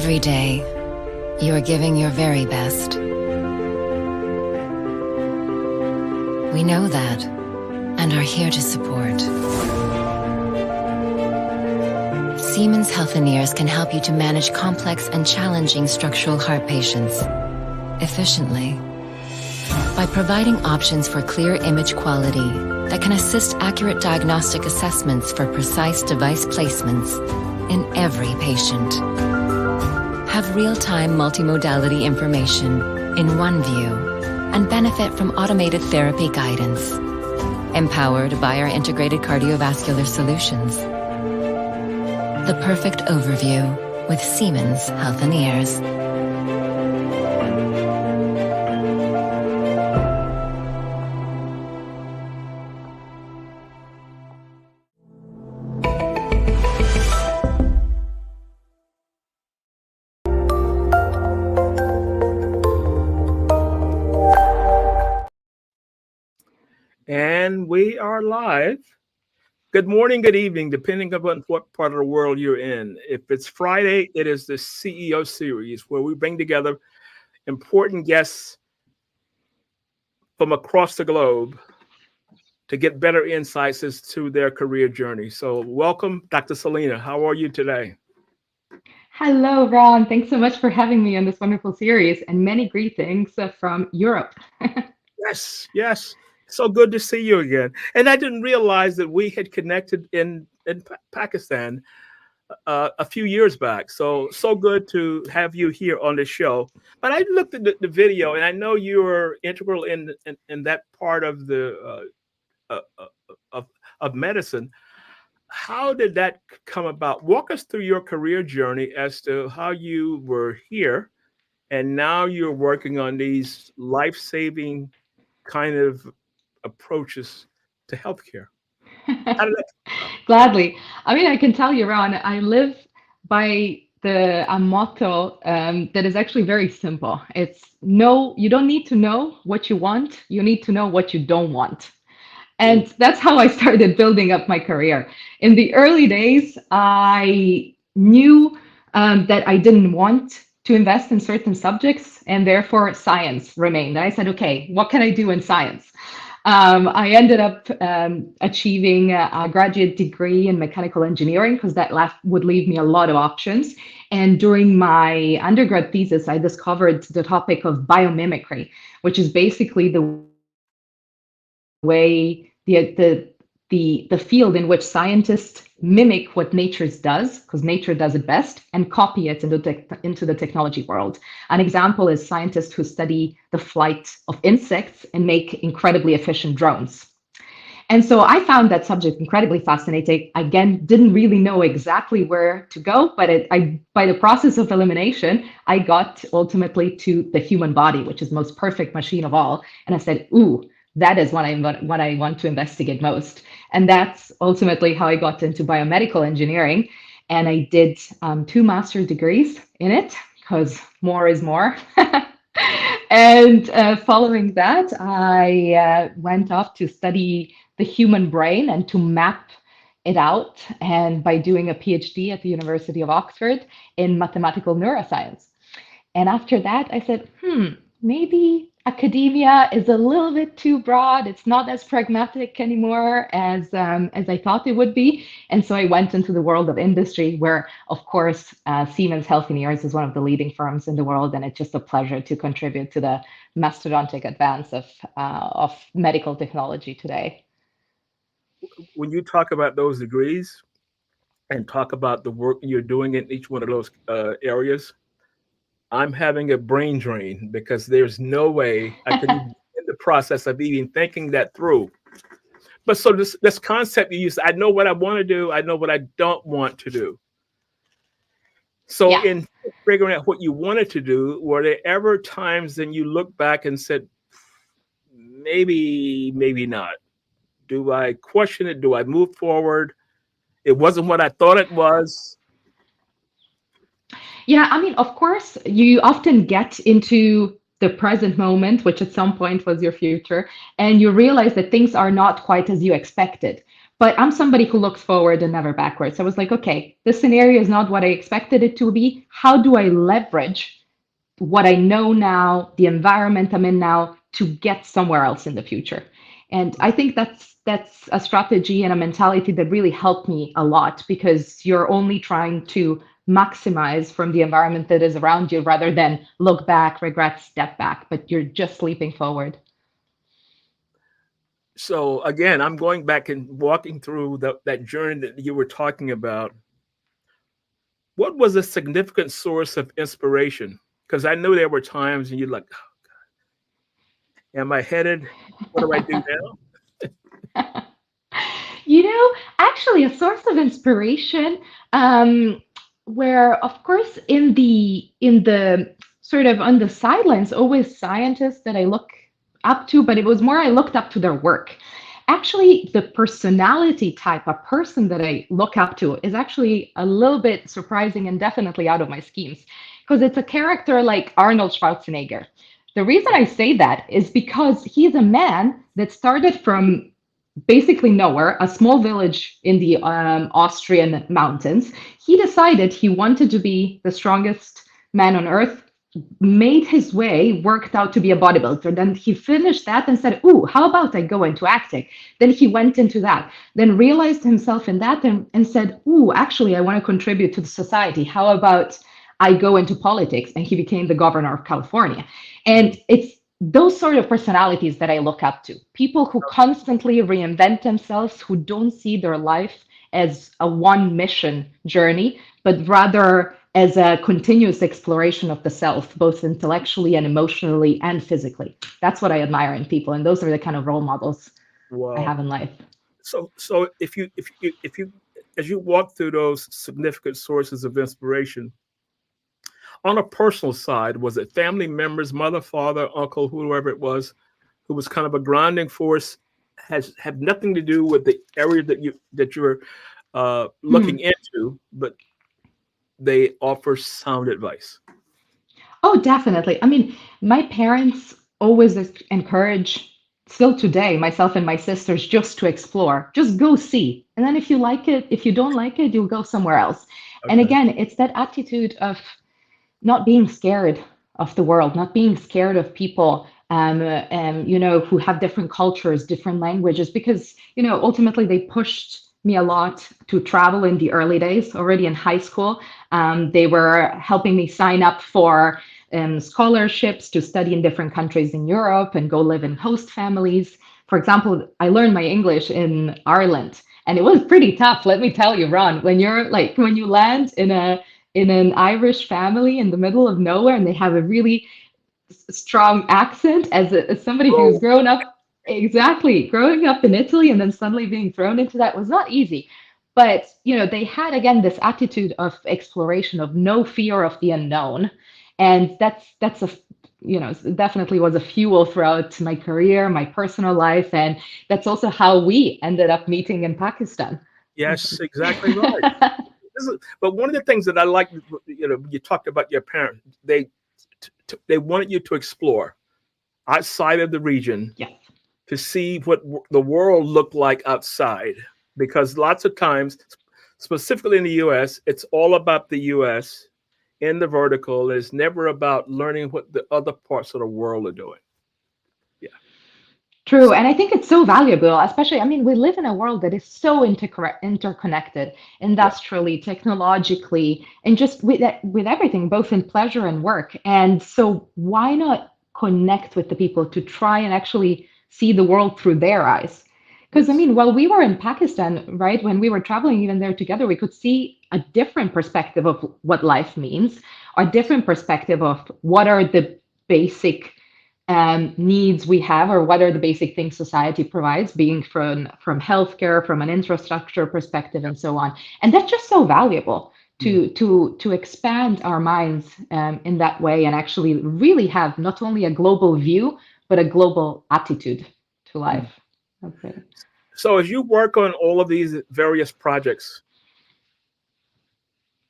Every day, you are giving your very best. We know that and are here to support. Siemens Healthineers can help you to manage complex and challenging structural heart patients efficiently by providing options for clear image quality that can assist accurate diagnostic assessments for precise device placements in every patient. Have real-time multimodality information in one view and benefit from automated therapy guidance, empowered by our integrated cardiovascular solutions. The perfect overview with Siemens Healthineers. And we are live. Good morning, good evening, depending upon what part of the world you're in. If it's Friday, it is the CEO series where we bring together important guests from across the globe to get better insights as to their career journey. So welcome, Dr. Selena. How are you today? Hello, Ron. Thanks so much for having me on this wonderful series, and many greetings from Europe. Yes. So good to see you again. And I didn't realize that we had connected in Pakistan a few years back. So good to have you here on the show. But I looked at the video, and I know you were integral in that part of the of medicine. How did that come about? Walk us through your career journey as to how you were here, and now you're working on these life-saving kind of approaches to healthcare. How did that come about? Gladly. I mean, I can tell you, Ron, I live by a motto that is actually very simple. It's no, you don't need to know what you want, you need to know what you don't want. And that's how I started building up my career. In the early days, I knew that I didn't want to invest in certain subjects, and therefore science remained. And I said, okay, what can I do in science? I ended up achieving a graduate degree in mechanical engineering because that would leave me a lot of options. And during my undergrad thesis, I discovered the topic of biomimicry, which is basically the way the field in which scientists mimic what nature does, because nature does it best, and copy it into the technology world. An example is scientists who study the flight of insects and make incredibly efficient drones. And so I found that subject incredibly fascinating. Again, didn't really know exactly where to go, but by the process of elimination, I got ultimately to the human body, which is the most perfect machine of all. And I said, ooh, that is what I want to investigate most. And that's ultimately how I got into biomedical engineering. And I did 2 master's degrees in it, because more is more. And following that, I went off to study the human brain and to map it out. And by doing a PhD at the University of Oxford in mathematical neuroscience. And after that, I said, maybe academia is a little bit too broad. It's not as pragmatic anymore as I thought it would be. And so I went into the world of industry where, of course, Siemens Healthineers is one of the leading firms in the world. And it's just a pleasure to contribute to the mastodontic advance of medical technology today. When you talk about those degrees and talk about the work you're doing in each one of those areas, I'm having a brain drain because there's no way I could even in the process of even thinking that through. But so this concept you use, I know what I want to do, I know what I don't want to do. So Yeah. in figuring out what you wanted to do, were there ever times then you look back and said, maybe not? Do I question it? Do I move forward? It wasn't what I thought it was. Yeah, I mean, of course, you often get into the present moment, which at some point was your future, and you realize that things are not quite as you expected. But I'm somebody who looks forward and never backwards. So I was like, okay, this scenario is not what I expected it to be. How do I leverage what I know now, the environment I'm in now, to get somewhere else in the future? And I think that's a strategy and a mentality that really helped me a lot, because you're only trying to maximize from the environment that is around you rather than look back, regret, step back, but you're just leaping forward. So again, I'm going back and walking through that journey that you were talking about. What was a significant source of inspiration? Because I know there were times and you're like, am I headed? What do I do now? Actually, a source of inspiration, where, of course, in the sort of on the sidelines, always scientists that I look up to, but it was more I looked up to their work. Actually, the personality type, a person that I look up to, is actually a little bit surprising and definitely out of my schemes, because it's a character like Arnold Schwarzenegger. The reason I say that is because he's a man that started from basically nowhere, a small village in the Austrian mountains. He decided he wanted to be the strongest man on earth, made his way, worked out to be a bodybuilder. Then he finished that and said, ooh, how about I go into acting? Then he went into that, then realized himself in that and said, ooh, actually, I want to contribute to the society. How about I go into politics? And he became the governor of California. And it's those sort of personalities that I look up to. People who constantly reinvent themselves, who don't see their life as a one mission journey, but rather as a continuous exploration of the self, both intellectually and emotionally and physically. That's what I admire in people, and those are the kind of role models I Wow. have in life. So if you as you walk through those significant sources of inspiration, on a personal side, was it family members, mother, father, uncle, whoever it was, who was kind of a grounding force, has have nothing to do with the area that you're looking into, but they offer sound advice? Oh, definitely. I mean, my parents always encourage, still today, myself and my sisters, just to explore, just go see. And then if you like it, if you don't like it, you'll go somewhere else. And Okay. again, it's that attitude of not being scared of the world, not being scared of people, who have different cultures, different languages, because, ultimately they pushed me a lot to travel in the early days, already in high school. They were helping me sign up for scholarships to study in different countries in Europe and go live in host families. For example, I learned my English in Ireland, and it was pretty tough. Let me tell you, Ron, when you land in an Irish family in the middle of nowhere, and they have a really strong accent, as somebody who's Oh, growing up in Italy and then suddenly being thrown into that was not easy. But they had, again, this attitude of exploration, of no fear of the unknown, and that's a definitely was a fuel throughout my career, my personal life, and that's also how we ended up meeting in Pakistan. yes, exactly right. But one of the things that I like, you talked about your parents, they wanted you to explore outside of the region Yes. to see what the world looked like outside, because lots of times, specifically in the US, it's all about the US in the vertical. It's never about learning what the other parts of the world are doing. Yeah. True, So and I think it's so valuable, especially, I mean, we live in a world that is so interconnected, yeah. industrially, technologically, and just with everything, both in pleasure and work. And so why not connect with the people to try and actually see the world through their eyes? Because I Yes. mean, while we were in Pakistan, right, when we were traveling even there together, we could see a different perspective of what life means, a different perspective of what are the basic needs we have, or what are the basic things society provides, being from healthcare, from an infrastructure perspective, and so on. And that's just so valuable Mm. to expand our minds in that way, and actually really have not only a global view but a global attitude to Mm. life. That's it. So as you work on all of these various projects,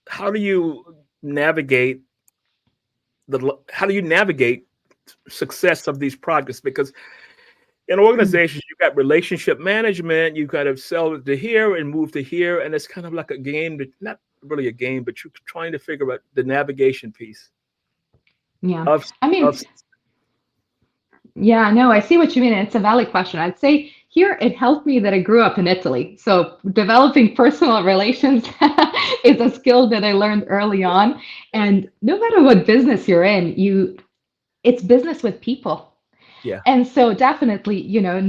how do you navigate how do you navigate success of these projects? Because in organizations, you got relationship management, you got to sell to here and move to here. And it's kind of like a game, not really a game, but you're trying to figure out the navigation piece Yeah. of, I mean, of yeah, no, I see what you mean. And it's a valid question. I'd say here it helped me that I grew up in Italy. So developing personal relations is a skill that I learned early on. And no matter what business you're in, it's business with people. yeah. And so definitely,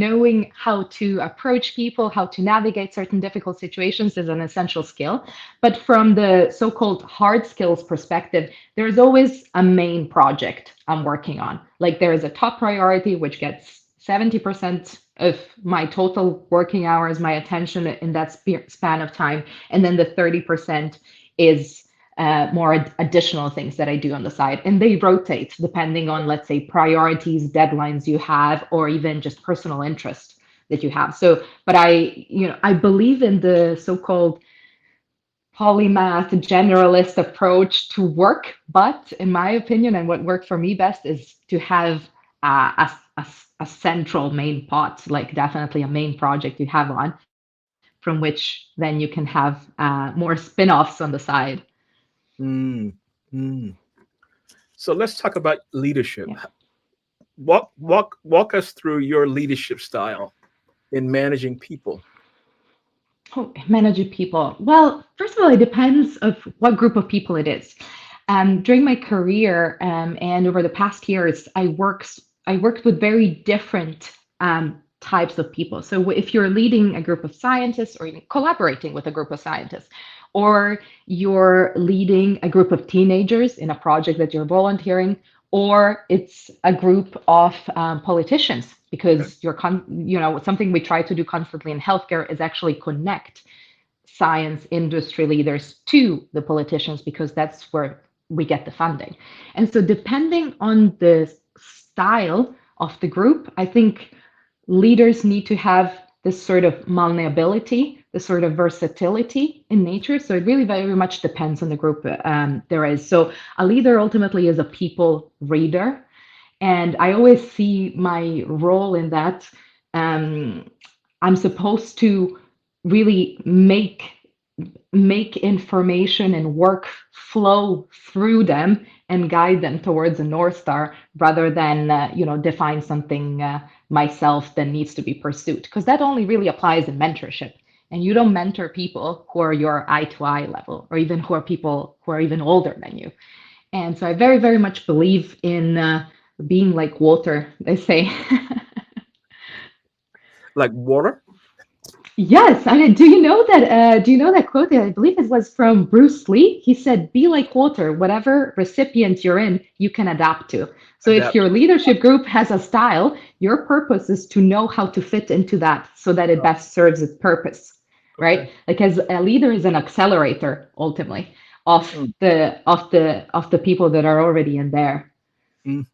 knowing how to approach people, how to navigate certain difficult situations is an essential skill. But from the so-called hard skills perspective, there's always a main project I'm working on. Like there is a top priority, which gets 70% of my total working hours, my attention in that span of time. And then the 30% is more additional things that I do on the side. And they rotate depending on, let's say, priorities, deadlines you have, or even just personal interest that you have. So, but I believe in the so-called polymath generalist approach to work. But in my opinion, and what worked for me best is to have a central main pot, like definitely a main project you have on, from which then you can have more spin-offs on the side. Mm, mm. So let's talk about leadership. Yeah. Walk us through your leadership style in managing people. Oh, managing people. Well, first of all, it depends of what group of people it is. During my career and over the past years, I worked with very different types of people. So if you're leading a group of scientists or even collaborating with a group of scientists, or you're leading a group of teenagers in a project that you're volunteering, or it's a group of politicians, Okay. because something we try to do constantly in healthcare is actually connect science industry leaders to the politicians, because that's where we get the funding. And so depending on the style of the group, I think leaders need to have this sort of malleability, this sort of versatility in nature. So it really very much depends on the group there is. So a leader ultimately is a people reader. And I always see my role in that. I'm supposed to really make information and work flow through them and guide them towards a North Star, rather than define something myself that needs to be pursued, because that only really applies in mentorship. And you don't mentor people who are your eye to eye level, or even who are people who are even older than you. And so I very, very much believe in being like water, they say. Like water? Yes, I mean, do you know that? Do you know that quote? I believe it was from Bruce Lee. He said, "Be like water. Whatever recipient you're in, you can adapt to." So if Adapt. your leadership group has a style, your purpose is to know how to fit into that so that it best serves its purpose, Okay. right? Like as a leader is an accelerator ultimately of Mm, the people that are already in there. mm.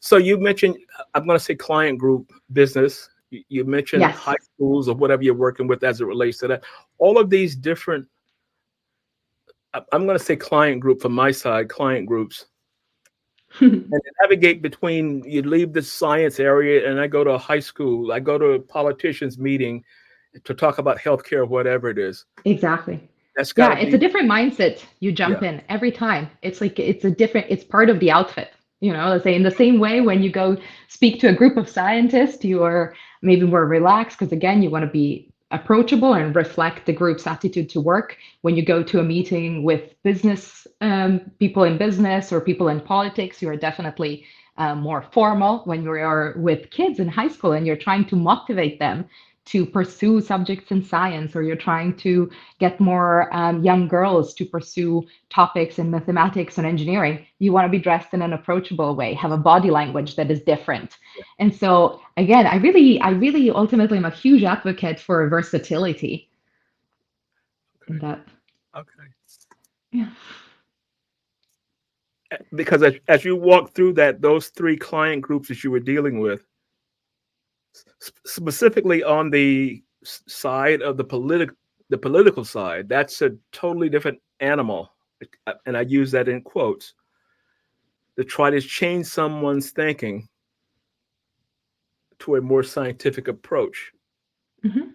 So you mentioned, I'm going to say client group business. You mentioned Yes. high schools or whatever you're working with as it relates to that. All of these different, I'm going to say client group from my side, client groups. And to navigate between, you leave the science area and I go to a high school, I go to a politician's meeting to talk about healthcare, whatever it is. Exactly. That's got to Yeah, it's a be, different mindset you yeah. jump in every time. It's like it's part of the outfit. Let's say in the same way when you go speak to a group of scientists, you are maybe more relaxed because again, you want to be approachable and reflect the group's attitude to work. When you go to a meeting with business people in business or people in politics, you are definitely more formal. When you are with kids in high school and you're trying to motivate them to pursue subjects in science, or you're trying to get more young girls to pursue topics in mathematics and engineering, you want to be dressed in an approachable way, have a body language that is different. And so again, I really ultimately am a huge advocate for versatility in Okay. that. Okay. Yeah. Because as you walk through that, those three client groups that you were dealing with, specifically on the side of the political side, that's a totally different animal. And I use that in quotes, to try to change someone's thinking to a more scientific approach. Mhm.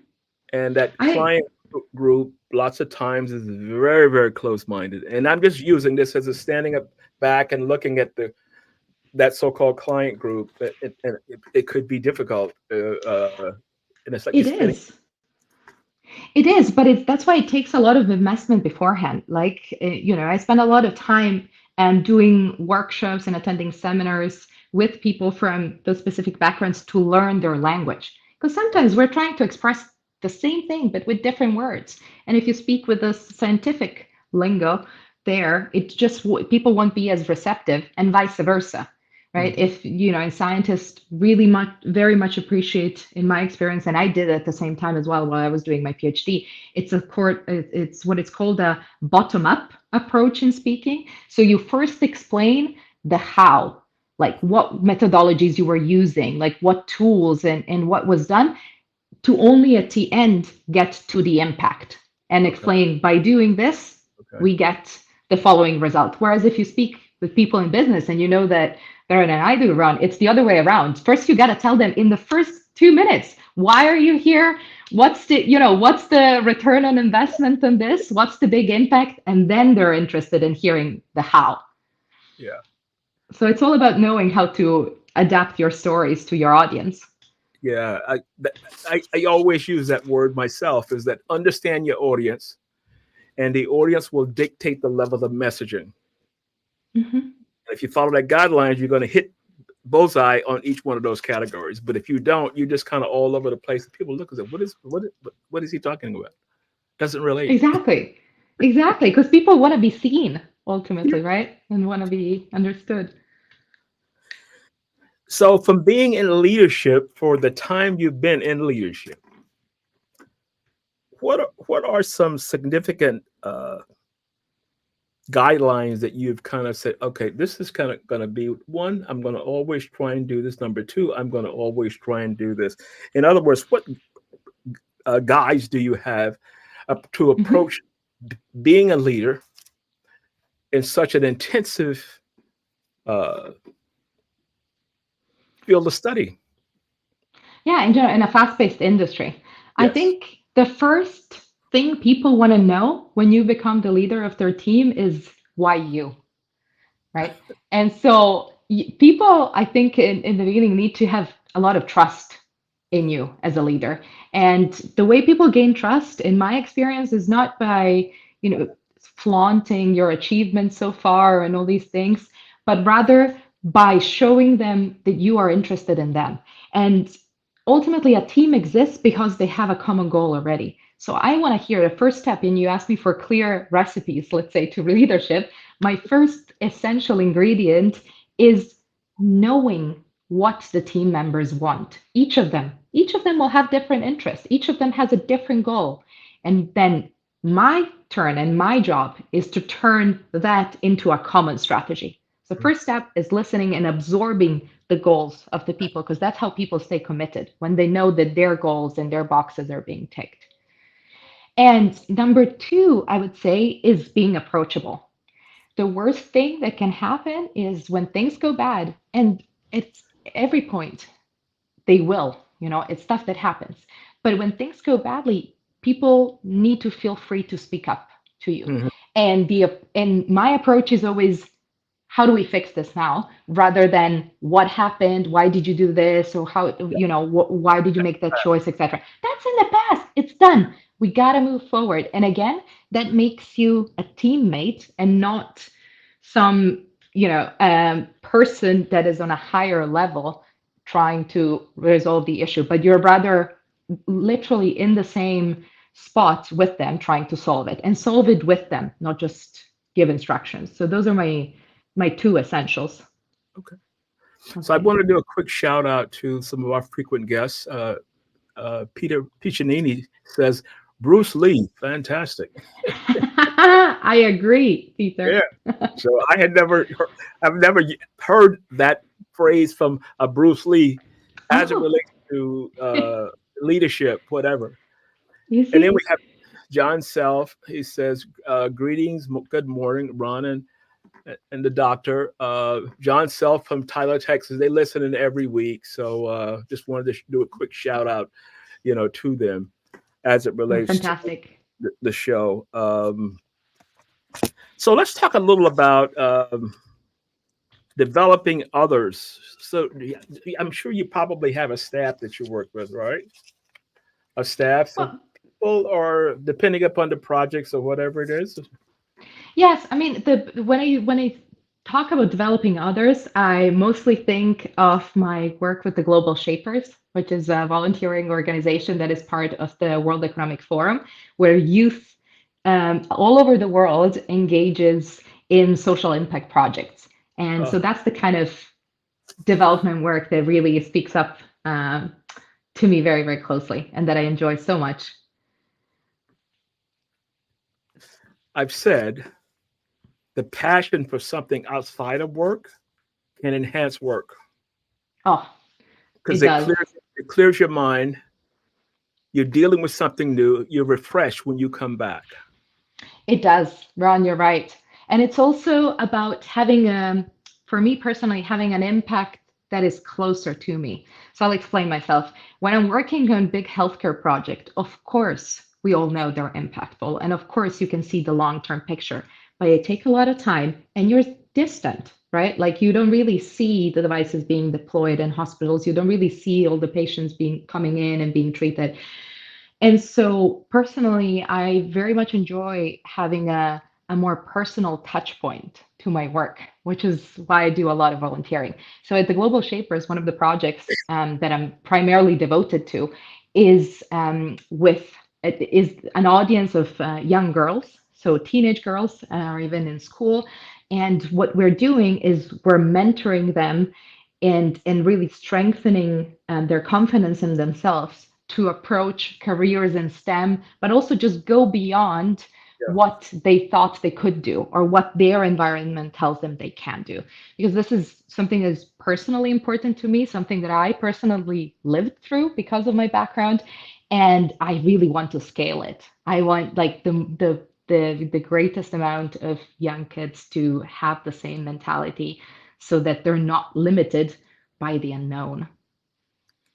And that I client group lots of times is very, very close-minded. And I'm just using this as a standing up back and looking at that so-called client group. It could be difficult. And it's like you're it spinning. is. It is, but that's why it takes a lot of investment beforehand. Like, I spend a lot of time doing workshops and attending seminars with people from those specific backgrounds to learn their language. Because sometimes we're trying to express the same thing, but with different words. And if you speak with the scientific lingo there, people won't be as receptive, and vice versa. Right? Mhm. If and scientists really very much appreciate, in my experience, and I did at the same time as well while I was doing my PhD. It's what it's called a bottom-up approach in speaking. So you first explain the how, like what methodologies you were using, like what tools and what was done, to only at the end get to the impact and Okay. explain, by doing this, Okay. we get the following result. Whereas if you speak with people in business and you know that better than I do, Ron, it's the other way around. First, you got to tell them in the first 2 minutes, why are you here? What's the return on investment on this? What's the big impact? And then they're interested in hearing the how. Yeah. So it's all about knowing how to adapt your stories to your audience. Yeah. I always use that word myself, is that understand your audience, and the audience will dictate the level of messaging. Mhm. If you follow that guidelines, you're going to hit bullseye on each one of those categories. But if you don't, you're just kind of all over the place. People look and say, what is he talking about? Doesn't relate. Exactly. Exactly. Because people want to be seen ultimately, right? And want to be understood. So from being in leadership for the time you've been in leadership, what are some significant guidelines that you've kind of said, okay, this is kind of going to be one, I'm going to always try and do this. Number two, I'm going to always try and do this. In other words, what guides do you have to Mhm. approach being a leader in such an intensive uh, field of study? Yeah, in a fast-paced industry. I Yes. think the first thing people want to know when you become the leader of their team is why you, right? And so people, I think, in the beginning need to have a lot of trust in you as a leader. And the way people gain trust, in my experience, is not by, flaunting your achievements so far and all these things, but rather by showing them that you are interested in them. And ultimately, a team exists because they have a common goal already. So I want to hear the first step, and you asked me for clear recipes, let's say, to leadership. My first essential ingredient is knowing what the team members want. Each of them will have different interests. Each of them has a different goal. And then my turn and my job is to turn that into a common strategy. So first step is listening and absorbing the goals of the people, because that's how people stay committed, when they know that their goals and their boxes are being ticked. And number two, I would say, is being approachable. The worst thing that can happen is when things go bad, and it's every point they will, it's stuff that happens. But when things go badly, people need to feel free to speak up to you. Mhm. And my approach is always, how do we fix this now, rather than what happened, why did you do this, or how, why did you make that choice, etc. That's in the past, it's done. We got to move forward. And again, that makes you a teammate and not some person that is on a higher level trying to resolve the issue, but you're rather literally in the same spot with them, trying to solve it, and solve it with them, not just give instructions. So those are my two essentials. Okay. So I Okay. want to do a quick shout out to some of our frequent guests. Peter Piccinini says, Bruce Lee, fantastic. I agree, Peter. Yeah. So I've never heard that phrase from a Bruce Lee as it Oh, relates to leadership, whatever. you And then we see? have John Self. He says, greetings, good morning, Ron and and the doctor, John Self from Tyler, Texas. They listen in every week. So just wanted to do a quick shout out, to them as it Oh, relates to fantastic. the show. So let's talk a little about developing others. So I'm sure you probably have a staff that you work with, right? A staff of Well, people, or depending upon the projects or whatever it is. yes, I mean when I talk about developing others, I mostly think of my work with the Global Shapers, which is a volunteering organization that is part of the World Economic Forum, where youth all over the world engages in social impact projects. And Uh, so that's the kind of development work that really speaks up to me very, very closely and that I enjoy so much. I've said the passion for something outside of work can enhance work Oh, because it does. it clears your mind. You're dealing with something new. You're refreshed when you come back. It does, Ron, you're right. And it's also about having, for me personally, having an impact that is closer to me. So I'll explain myself. When I'm working on big healthcare project, of course, we all know they're impactful. And of course, you can see the long-term picture, but it takes a lot of time and you're distant, right? Like you don't really see the devices being deployed in hospitals. You don't really see all the patients being coming in and being treated. And so personally, I very much enjoy having a more personal touch point to my work, which is why I do a lot of volunteering. So at the Global Shapers, one of the projects that I'm primarily devoted to is is an audience of young girls, so teenage girls or even in school. And what we're doing is we're mentoring them and really strengthening their confidence in themselves to approach careers in STEM, but also just go beyond Yeah. what they thought they could do or what their environment tells them they can do. Because this is something that is personally important to me, something that I personally lived through because of my background, and I really want to scale it. I want like the greatest amount of young kids to have the same mentality so that they're not limited by the unknown.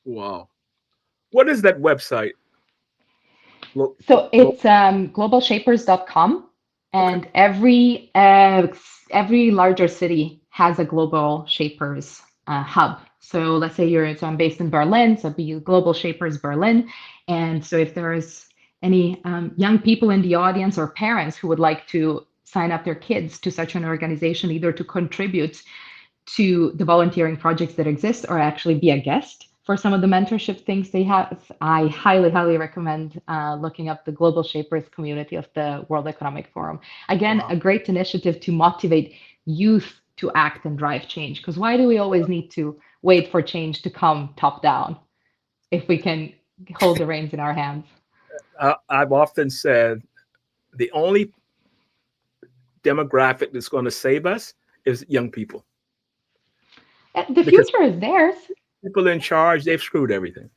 Wow. What is that website? So Lo- it's globalshapers.com, okay. and every larger city has a Global Shapers hub. So let's say so I'm based in Berlin, so it'd be Global Shapers Berlin. And so if there's any young people in the audience or parents who would like to sign up their kids to such an organization, either to contribute to the volunteering projects that exist or actually be a guest for some of the mentorship things they have, I highly, highly recommend looking up the Global Shapers community of the World Economic Forum. Again, Wow. a great initiative to motivate youth to act and drive change. Because why do we always need to wait for change to come top down if we can hold the reins in our hands? I've often said the only demographic that's going to save us is young people, The because future is theirs. people in charge, they've screwed everything.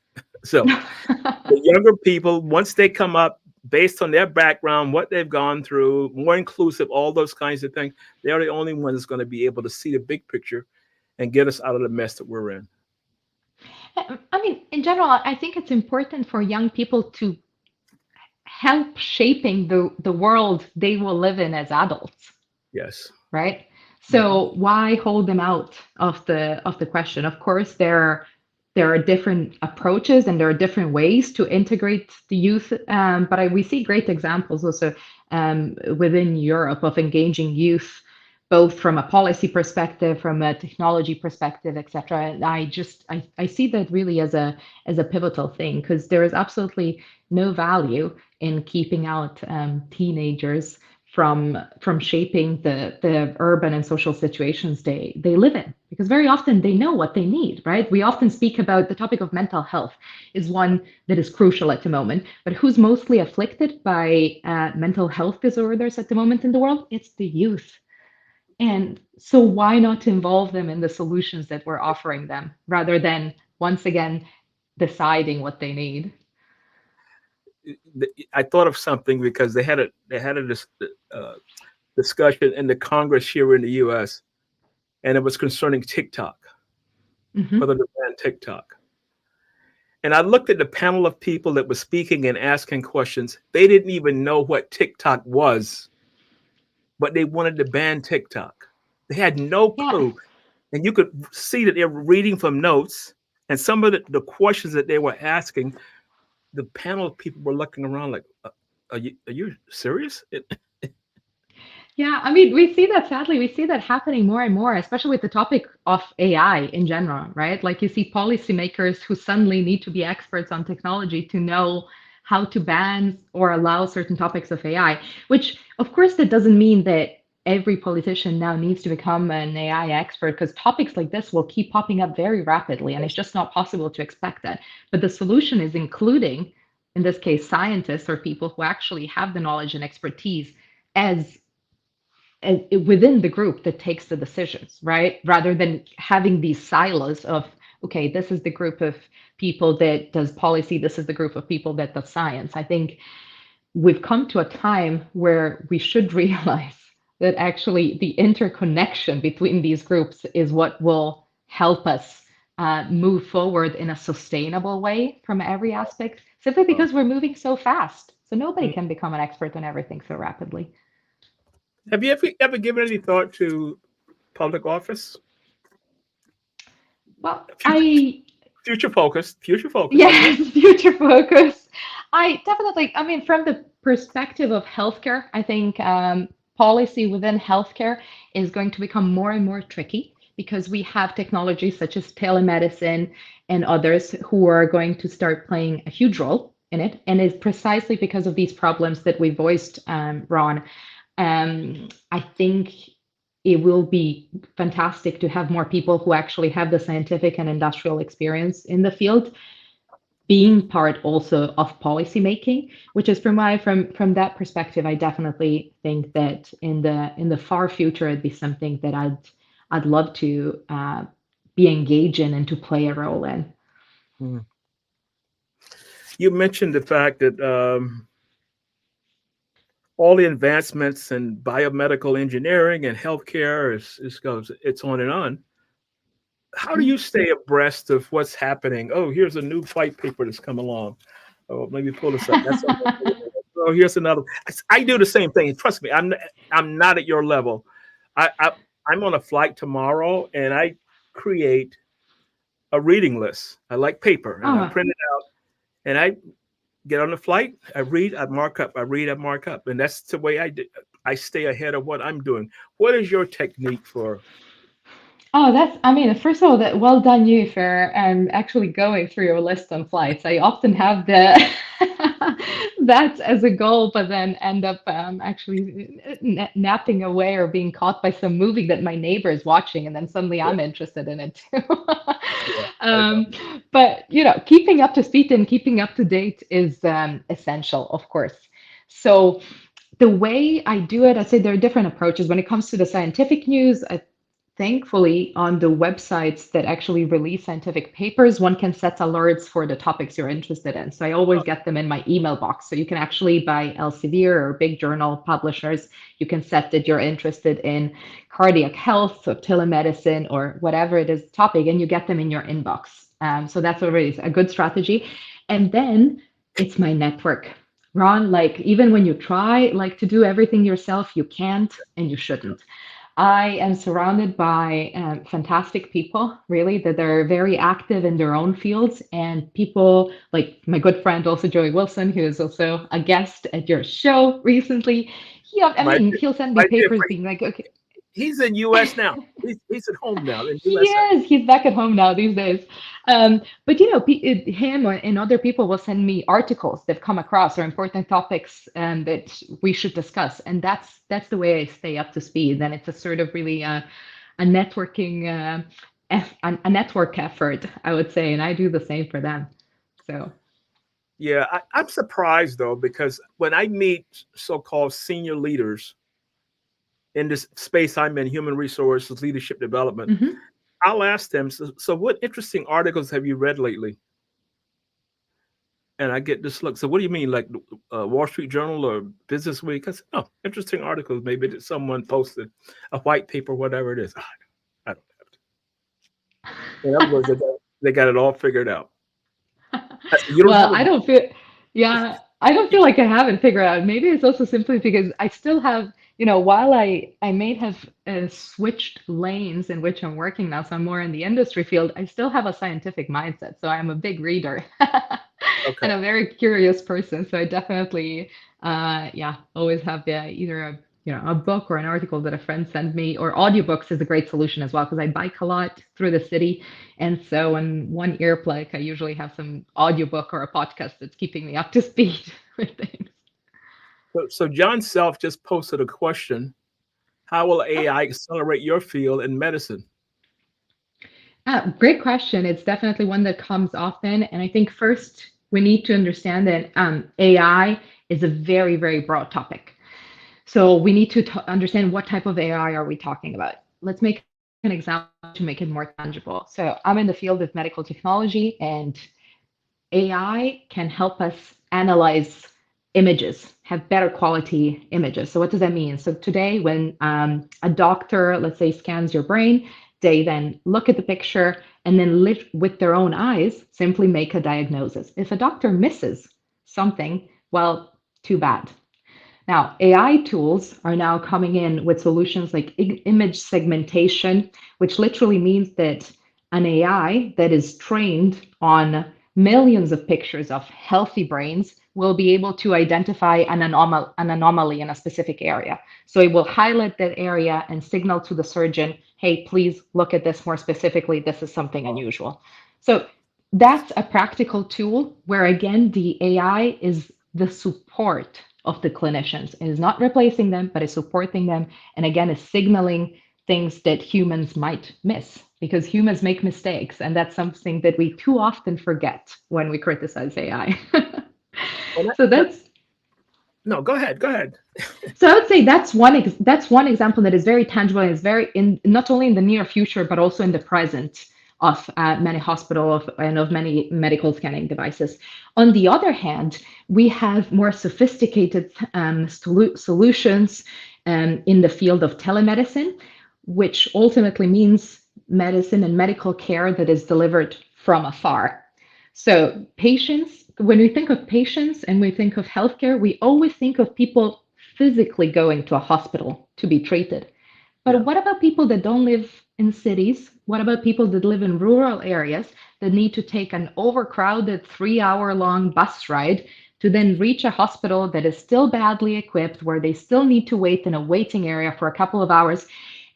So the younger people, once they come up, based on their background, what they've gone through, more inclusive, all those kinds of things, they're the only ones that's going to be able to see the big picture and get us out of the mess that we're in. I mean, in general, I think it's important for young people to help shaping the world they will live in as adults, Yes. right? Mhm. So why hold them out of the question? Of course, there are different approaches and there are different ways to integrate the youth, but we see great examples also within Europe of engaging youth, both from a policy perspective, from a technology perspective, etc. And I see that really as a pivotal thing because there is absolutely no value in keeping out teenagers from shaping the urban and social situations they live in, because very often they know what they need, right? We often speak about the topic of mental health is one that is crucial at the moment, but who's mostly afflicted by mental health disorders at the moment in the world? It's the youth. And so why not involve them in the solutions that we're offering them rather than once again deciding what they need? I thought of something because they had a discussion in the Congress here in the US, and it was concerning TikTok, Hmm. whether to ban TikTok. And I looked at the panel of people that was speaking and asking questions. They didn't even know what TikTok was, but they wanted to ban TikTok. They had no Yeah. clue. And you could see that they were reading from notes. And some of the questions that they were asking, the panel of people were looking around like, are you serious? Yeah, I mean, we see that sadly, we see that happening more and more, especially with the topic of AI in general, right? Like you see policymakers who suddenly need to be experts on technology to know how to ban or allow certain topics of AI, which of course that doesn't mean that every politician now needs to become an AI expert because topics like this will keep popping up very rapidly and it's just not possible to expect that. But the solution is including, in this case, scientists or people who actually have the knowledge and expertise as within the group that takes the decisions, right? Rather than having these silos of, okay, this is the group of people that does policy, this is the group of people that does science. I think we've come to a time where we should realize that actually the interconnection between these groups is what will help us move forward in a sustainable way from every aspect, simply because we're moving so fast. So nobody can become an expert on everything so rapidly. Have you ever given any thought to public office? Well, Future, future focus. That's right. yes, future focus. I definitely, I mean, from the perspective of healthcare, I think policy within healthcare is going to become more and more tricky because we have technologies such as telemedicine and others who are going to start playing a huge role in it. And it's precisely because of these problems that we voiced, Ron. I think it will be fantastic to have more people who actually have the scientific and industrial experience in the field being part also of policy making, which is from that perspective, I definitely think that in the far future it'd be something that I'd love to be engaged in and to play a role in. Hmm. You mentioned the fact that all the advancements in biomedical engineering and healthcare goes, it's on and on. How do Yeah. you stay abreast of what's happening? Oh, here's a new white paper that's come along. Oh, let me pull this up. That's oh, here's another. I do the same thing. Trust me, I'm not at your level. I'm on a flight tomorrow, and I create a reading list. I like paper, and I Oh, print it out, and I get on the flight. I read, I mark up. I read, I mark up, and that's the way I do. I stay ahead of what I'm doing. What is your technique for? oh, that's, I mean, first of all, that well done you for actually going through your list on flights. I often have the that as a goal, but then end up actually napping away or being caught by some movie that my neighbor is watching, and then suddenly Yeah, I'm interested in it too. yeah, I know. um, but you know, keeping up to speed and keeping up to date is essential, of course. So the way I do it, I say there are different approaches. When it comes to the scientific news, thankfully, on the websites that actually release scientific papers, one can set alerts for the topics you're interested in. So I always get them in my email box. So you can actually, by Elsevier or big journal publishers, you can set that you're interested in cardiac health or telemedicine or whatever it is topic, and you get them in your inbox. So that's already a good strategy. And then it's my network. Ron, like even when you try like to do everything yourself, you can't and you shouldn't. I am surrounded by fantastic people, really, that are very active in their own fields, and people like my good friend, also Joey Wilson, who is also a guest at your show recently. I My mean, he'll send me my dear papers friend, being like, okay, he's in U.S. now. He's at home now in he USA. is. He's back at home now these days. But you know, him and other people will send me articles they've come across or important topics that we should discuss, and that's the way I stay up to speed. And it's a sort of really a networking a network effort, I would say, and I do the same for them. So. Yeah, I'm surprised though because when I meet so-called senior leaders in this space I'm in, human resources, leadership development, Mhm. I'll ask them, so what interesting articles have you read lately? and I get this look. So what do you mean, like Wall Street Journal or Business Week? I said, oh, interesting articles. Maybe that someone posted a white paper, whatever it is. I don't have to. In other words, they got it all figured out. I said, you don't Well, have a yeah, I don't feel like I haven't figured out. Maybe it's also simply because I still have, while I may have switched lanes in which I'm working now, so I'm more in the industry field, I still have a scientific mindset. So I'm a big reader okay. and a very curious person. So I definitely, yeah, always have either a book or an article that a friend sent me, or audiobooks is a great solution as well, because I bike a lot through the city. And so in one earplug, I usually have some audiobook or a podcast that's keeping me up to speed with things. So John Self just posted a question. How will AI accelerate your field in medicine? Great question. It's definitely one that comes often. And I think first we need to understand that AI is a very, very broad topic. So we need to understand what type of AI are we talking about. Let's make an example to make it more tangible. So I'm in the field of medical technology, and AI can help us analyze images, have better quality images. So what does that mean? So today when a doctor, let's say, scans your brain, they then look at the picture and then with their own eyes, simply make a diagnosis. If a doctor misses something, well, too bad. Now, AI tools are now coming in with solutions like image segmentation, which literally means that an AI that is trained on millions of pictures of healthy brains will be able to identify an anomaly in a specific area. So it will highlight that area and signal to the surgeon, hey, please look at this more specifically. This is something unusual. So that's a practical tool where, again, the AI is the support of the clinicians. It is not replacing them, but is supporting them. And again, is signaling things that humans might miss, because humans make mistakes. And that's something that we too often forget when we criticize AI. So that's no, go ahead. Go ahead. So I would say that's one example that is very tangible and is very in not only in the near future but also in the present of many hospitals and of many medical scanning devices. On the other hand, we have more sophisticated solutions in the field of telemedicine, which ultimately means medicine and medical care that is delivered from afar. So patients, when we think of patients and we think of healthcare, we always think of people physically going to a hospital to be treated. But what about people that don't live in cities? What about people that live in rural areas that need to take an overcrowded 3-hour-long bus ride to then reach a hospital that is still badly equipped, where they still need to wait in a waiting area for a couple of hours?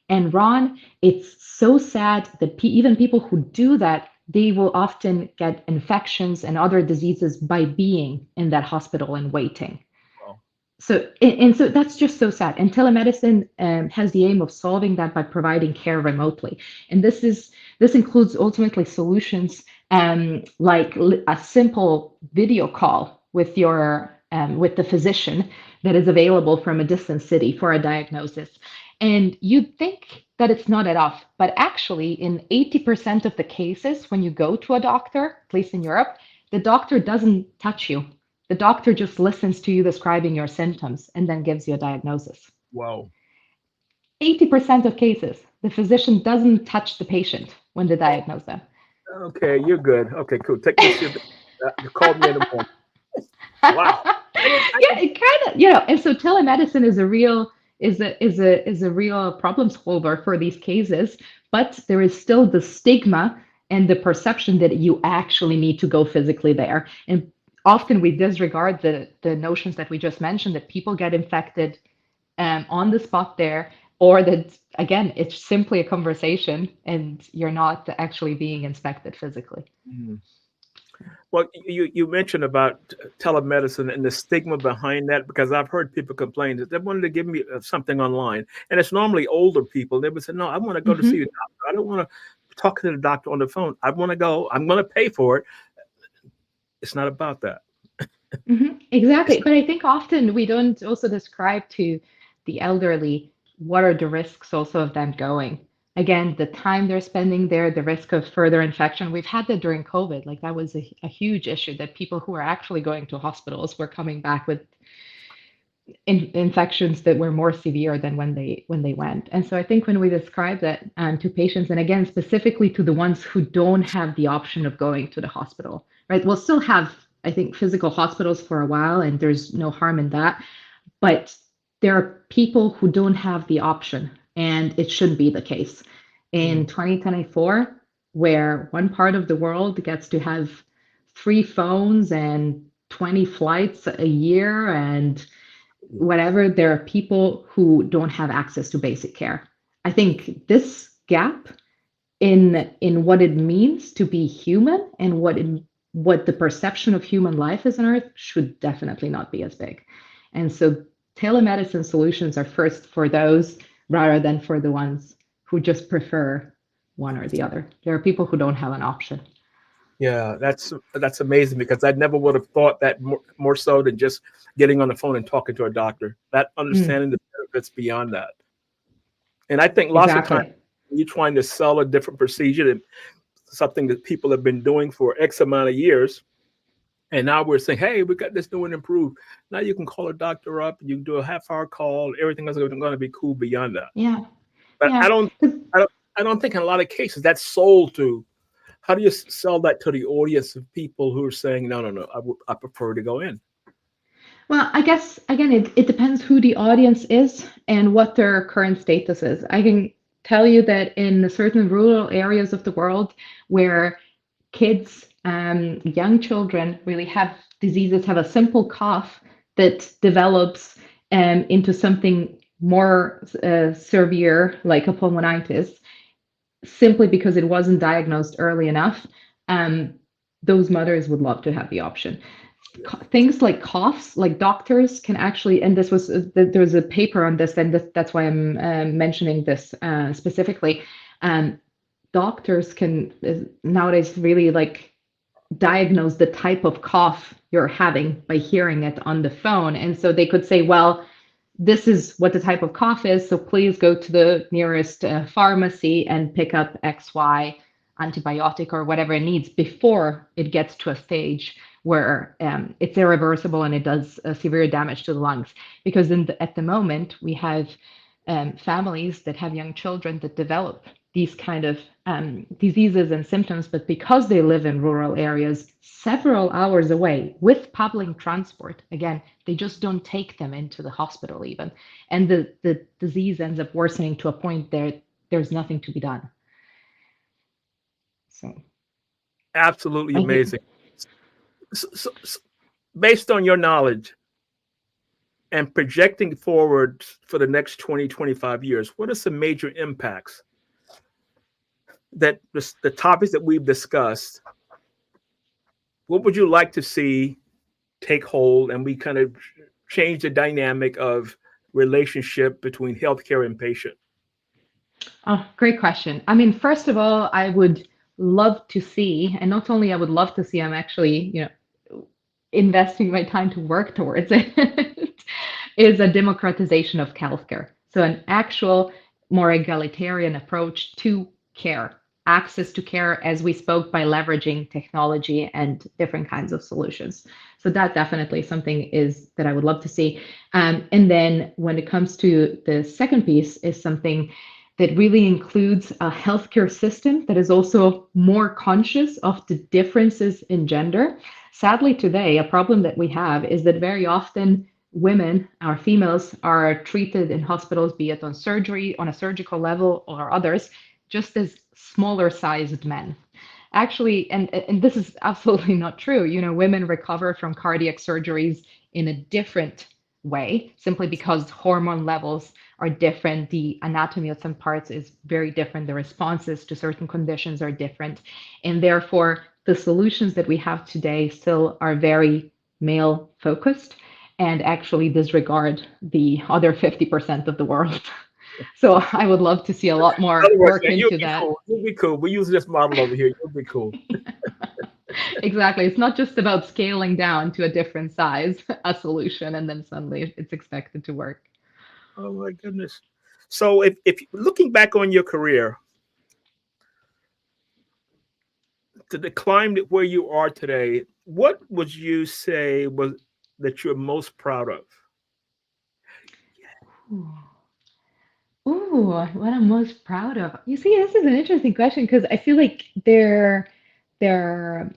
And Ron, it's so sad that even people who do that, they will often get infections and other diseases by being in that hospital and waiting. Wow. So that's just so sad. And telemedicine has the aim of solving that by providing care remotely. And this includes ultimately solutions like a simple video call with the physician that is available from a distant city for a diagnosis. And you'd think that it's not enough, but actually in 80% of the cases, when you go to a doctor, at least in Europe, the doctor doesn't touch you. The doctor just listens to you describing your symptoms and then gives you a diagnosis. Wow. 80% of cases, the physician doesn't touch the patient when they diagnose them. Okay, you're good. Okay, cool. Take this. You called me in the morning. Wow. Yeah, it kind of, and so telemedicine is a real problem solver for these cases, but there is still the stigma and the perception that you actually need to go physically there. And often we disregard the notions that we just mentioned, that people get infected on the spot there, or that, again, it's simply a conversation and you're not actually being inspected physically. Mm-hmm. Well, you mentioned about telemedicine and the stigma behind that, because I've heard people complain that they wanted to give me something online, and it's normally older people. They would say, "No, I want to go to see the doctor. I don't want to talk to the doctor on the phone. I want to go. I'm going to pay for it." It's not about that. Exactly. But I think often we don't also describe to the elderly what are the risks also of them going. again, the time they're spending there, the risk of further infection. We've had that during COVID. Like that was a huge issue, that people who are actually going to hospitals were coming back with infections that were more severe than when they went. And so I think when we describe that to patients, and again specifically to the ones who don't have the option of going to the hospital, right? We'll still have, I think, physical hospitals for a while, and there's no harm in that. But there are people who don't have the option, and it shouldn't be the case. In 2024, where one part of the world gets to have free phones and 20 flights a year and whatever, there are people who don't have access to basic care. I think this gap in what it means to be human and what the perception of human life is on Earth should definitely not be as big. And so telemedicine solutions are first for those rather than for the ones who just prefer one or the other. There are people who don't have an option. Yeah, that's amazing, because I never would have thought that more so than just getting on the phone and talking to a doctor. That understanding the benefits beyond that. And I think lots of times you're trying to sell a different procedure, and something that people have been doing for X amount of years. And now we're saying, hey, we got this new and improved. Now you can call a doctor up, you can do a half-hour call, everything is going to be cool beyond that. Yeah. But yeah. I don't think in a lot of cases that's sold to. How do you sell that to the audience of people who are saying, no, I prefer to go in? Well, I guess, again, it depends who the audience is and what their current status is. I can tell you that in certain rural areas of the world where kids, young children really have diseases, have a simple cough that develops into something more severe, like a pulmonitis, simply because it wasn't diagnosed early enough, those mothers would love to have the option. Things like coughs, like doctors can actually, and this was, there was a paper on this, and that's why I'm mentioning this specifically. Doctors can nowadays really like diagnose the type of cough you're having by hearing it on the phone. And so they could say, well, this is what the type of cough is, so please go to the nearest pharmacy and pick up XY antibiotic or whatever it needs before it gets to a stage where it's irreversible and it does severe damage to the lungs. Because at the moment, we have families that have young children that develop these kind of diseases and symptoms, but because they live in rural areas several hours away with public transport, again, they just don't take them into the hospital even. And the disease ends up worsening to a point there's nothing to be done. So, absolutely amazing. So, based on your knowledge and projecting forward for the next 20, 25 years, what are some major impacts that the topics that we've discussed, what would you like to see take hold and we kind of change the dynamic of relationship between healthcare and patient? Oh, great question. I mean, first of all, I would love to see, and not only I would love to see, I'm actually, investing my time to work towards it, is a democratization of healthcare. So an actual more egalitarian approach to care, access to care, as we spoke, by leveraging technology and different kinds of solutions. So that definitely something is that I would love to see. And then when it comes to the second piece, is something that really includes a healthcare system that is also more conscious of the differences in gender. Sadly, today, a problem that we have is that very often women, our females, are treated in hospitals, be it on surgery, on a surgical level or others, just as smaller sized men. Actually, and this is absolutely not true. Women recover from cardiac surgeries in a different way, simply because hormone levels are different. The anatomy of some parts is very different. The responses to certain conditions are different. And therefore, the solutions that we have today still are very male focused and actually disregard the other 50% of the world. So I would love to see a lot more work into that. Cool. You'll be cool. We use this model over here. You'll be cool. Exactly. It's not just about scaling down to a different size, a solution, and then suddenly it's expected to work. Oh my goodness. So if looking back on your career, to climb to where you are today, what would you say was that you're most proud of? Ooh. Ooh, what I'm most proud of. You see, this is an interesting question because I feel like there are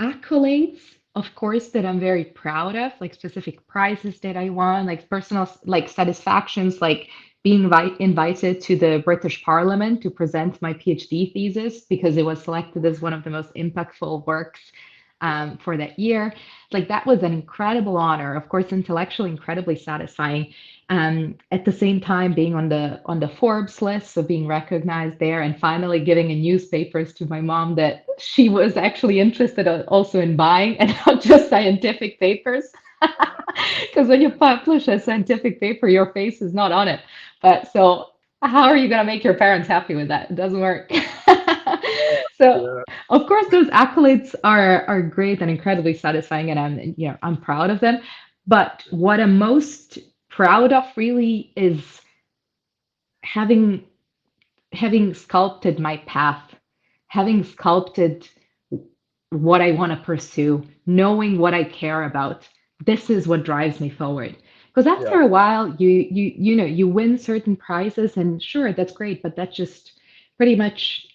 accolades, of course, that I'm very proud of, like specific prizes that I won, like personal like satisfactions, like being invited to the British Parliament to present my PhD thesis because it was selected as one of the most impactful works for that year. Like that was an incredible honor, of course, intellectually incredibly satisfying. At the same time, being on the Forbes list, so being recognized there, and finally giving in newspapers to my mom that she was actually interested also in buying and not just scientific papers. Because when you publish a scientific paper, your face is not on it. But so, how are you going to make your parents happy with that? It doesn't work. So, Yeah. of course, those accolades are great and incredibly satisfying, and I'm proud of them. But what I'm most proud of really is having having sculpted my path, having sculpted what I want to pursue, knowing what I care about. This is what drives me forward. Because Yeah. after a while, you win certain prizes, and sure, that's great, but that's just pretty much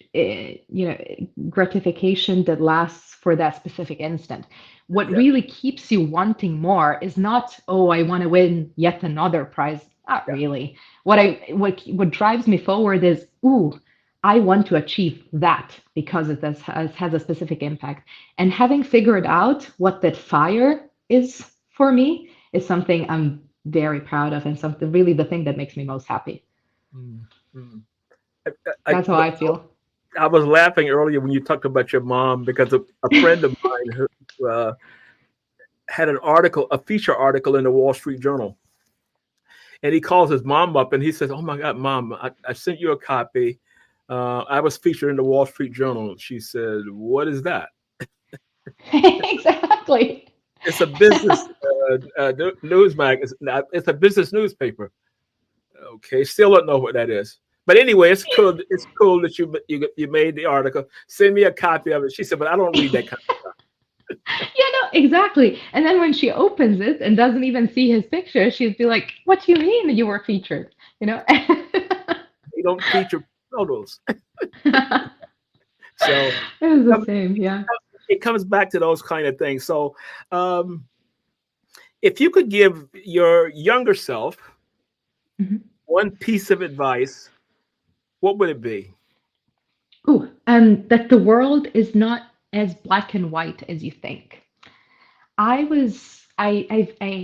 gratification that lasts for that specific instant. What Yeah. really keeps you wanting more is not, oh, I want to win yet another prize. Not Yeah. really. What drives me forward is, ooh, I want to achieve that because it has a specific impact. And having figured out what that fire is for me is something I'm very proud of, and something really the thing that makes me most happy. Mm, mm. That's how I feel. I was laughing earlier when you talked about your mom because a friend of mine who had an article, a feature article in the Wall Street Journal, and he calls his mom up and he says, "Oh my God, Mom, I sent you a copy. I was featured in the Wall Street Journal." She said, "What is that?" Exactly. It's a business news mag. It's a business newspaper. Okay, still don't know what that is. But anyway, it's cool. It's cool that you made the article. Send me a copy of it. She said, "But I don't read that kind of Exactly. And then when she opens it and doesn't even see his picture, she'd be like, "What do you mean you were featured?" You know? They don't feature photos." It So was the um, same, yeah. it comes back to those kind of things. So um, if you could give your younger self Mhm. one piece of advice, what would it be? Ooh, that the world is not as black and white as you think. I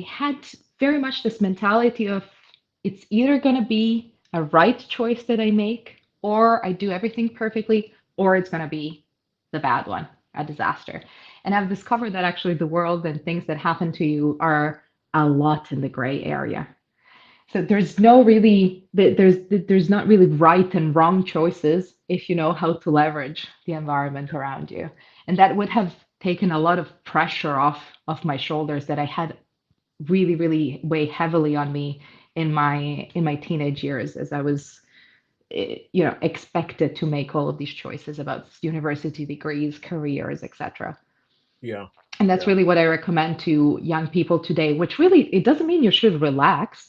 had very much this mentality of it's either going to be a right choice that I make, or I do everything perfectly, or it's going to be the bad one, a disaster. And I've discovered that actually the world and things that happen to you are a lot in the gray area. So there's no really there's not really right and wrong choices if you know how to leverage the environment around you. And that would have taken a lot of pressure off my shoulders that I had really weigh heavily on me in my teenage years as I was expected to make all of these choices about university degrees, careers, etc. Yeah, And that's yeah, really what I recommend to young people today, which really, it doesn't mean you should relax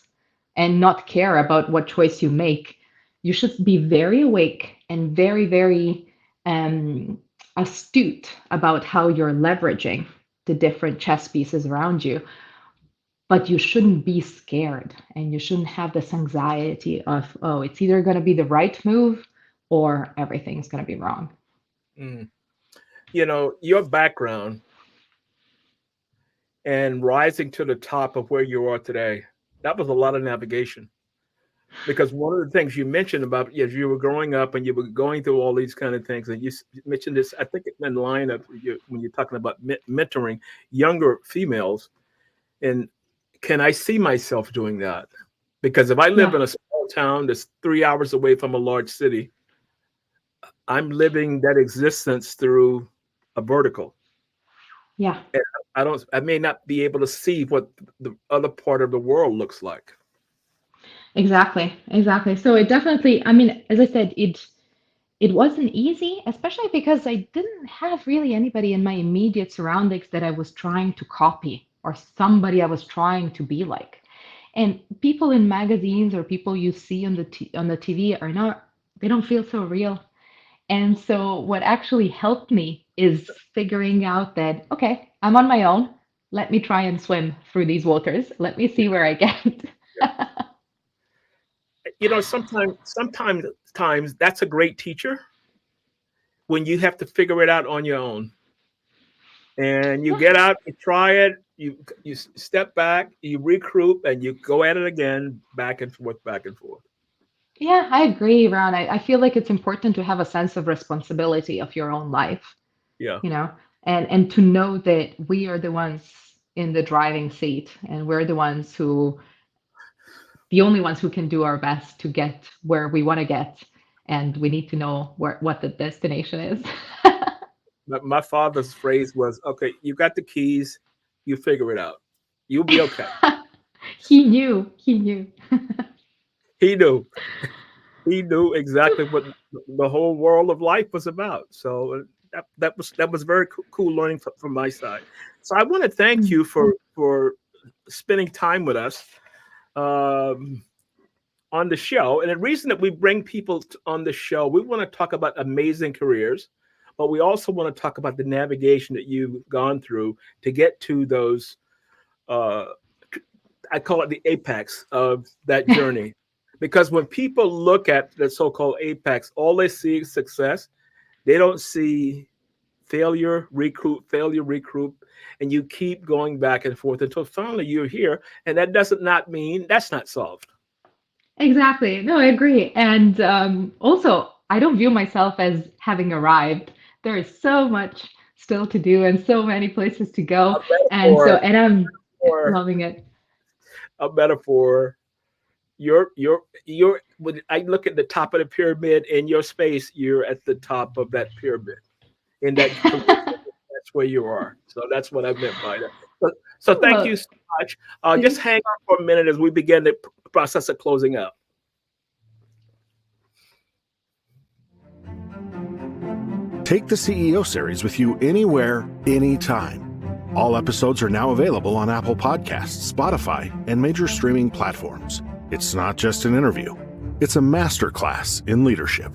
and not care about what choice you make. You should be very awake and very um, astute about how you're leveraging the different chess pieces around you. But you shouldn't be scared and you shouldn't have this anxiety of, oh, it's either going to be the right move or everything's going to be wrong. mm. Your background and rising to the top of where you are today, that was a lot of navigation. Because one of the things you mentioned about as you were growing up and you were going through all these kind of things, and you mentioned this, I think, in line of when you're talking about mentoring younger females. And can I see myself doing that? Because if I live Yeah, in a small town that's 3 hours away from a large city, I'm living that existence through a vertical. yeah. And I may not be able to see what the other part of the world looks like. Exactly. So it definitely, I mean, as I said, it wasn't easy, especially because I didn't have really anybody in my immediate surroundings that I was trying to copy or somebody I was trying to be like. And people in magazines or people you see on the TV are not, they don't feel so real. And so what actually helped me is figuring out that, okay, I'm on my own. Let me try and swim through these waters. Let me see where I get. Sometimes that's a great teacher when you have to figure it out on your own. And you get out, you try it, you step back, you regroup, and you go at it again, back and forth, back and forth. Yeah, I agree, Ron. I feel like it's important to have a sense of responsibility of your own life, Yeah. and to know that we are the ones in the driving seat and we're the only ones who can do our best to get where we want to get. And we need to know what the destination is. My father's phrase was, okay, you got the keys, you figure it out. You'll be okay. He knew. He knew. He knew exactly what the whole world of life was about. So that was very cool learning from my side. So I want to thank you for spending time with us on the show. And the reason that we bring people on the show, we want to talk about amazing careers, but we also want to talk about the navigation that you've gone through to get to those, I call it the apex of that journey. Because when people look at the so-called apex, all they see is success. They don't see failure, recruit, and you keep going back and forth until finally you're here. And that doesn't not mean that's not solved. Exactly. No, I agree. And also, I don't view myself as having arrived. There is so much still to do and so many places to go. And I'm loving it. A metaphor. You're when I look at the top of the pyramid in your space, you're at the top of that pyramid. In that that's where you are. So that's what I meant by that. So thank you so much. Just hang on for a minute as we begin the process of closing out. Take the CEO series with you anywhere, anytime. All episodes are now available on Apple Podcasts, Spotify, and major streaming platforms. It's not just an interview. It's a masterclass in leadership.